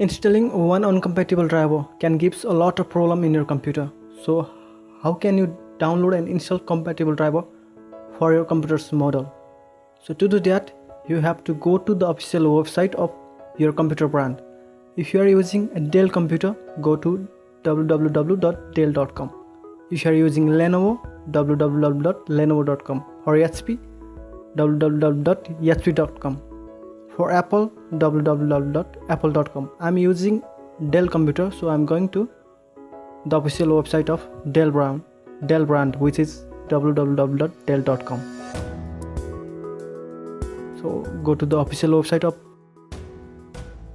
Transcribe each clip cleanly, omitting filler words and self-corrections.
Installing one incompatible driver can give a lot of problem in your computer. So how can you download and install compatible driver for your computer's model? So to do that, you have to go to the official website of your computer brand. If you are using a Dell computer, go to www.dell.com. If you are using Lenovo, www.lenovo.com. or HP, www.hp.com. For Apple, www.apple.com. I'm using Dell computer, so I'm going to the official website of Dell brand, which is www.dell.com. So go to the official website of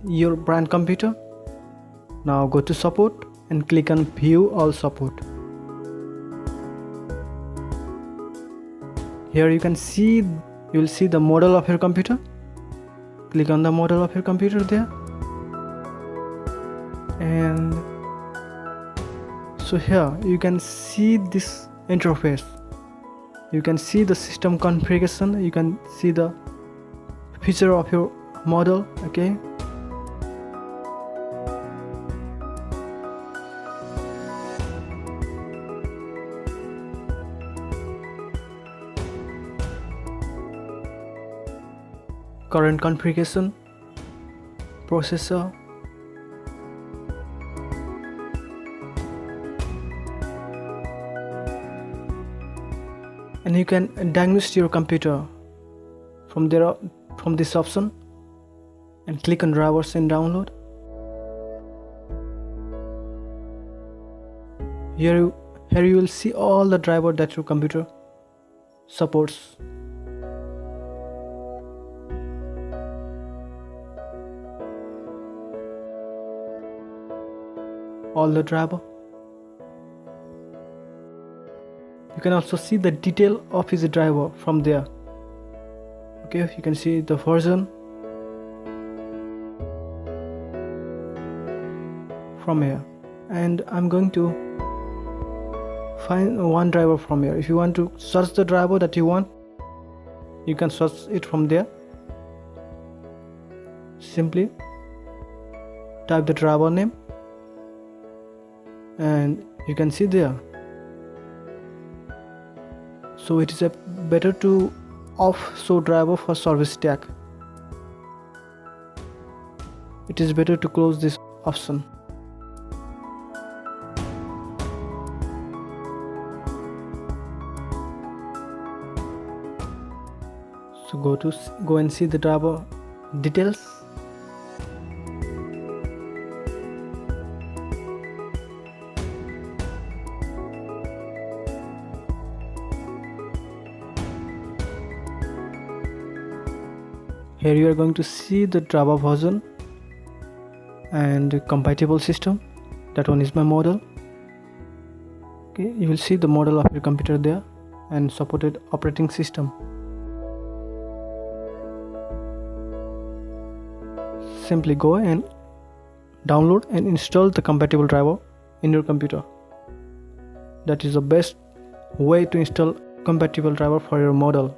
your brand computer. Now go to support and click on view all support. Here you will see the model of your computer. Click on the model of your computer there, and so here you can see this interface. You can see the system configuration, you can see the feature of your model. Okay, current configuration, processor, and you can diagnose your computer from this option and click on drivers and download. Here you will see all the driver that your computer supports. All the driver. You can also see the detail of his driver from there. Okay, you can see the version from here, and I'm going to find one driver from here. If you want to search the driver that you want, you can search it from there. Simply type the driver name, and you can see there. So it is better to off show driver for service tag. It is better to close this option. So go and see the driver details. Here you are going to see the driver version and compatible system. That one is my model. Okay, you will see the model of your computer there and supported operating system. Simply go and download and install the compatible driver in your computer. That is the best way to install compatible driver for your model.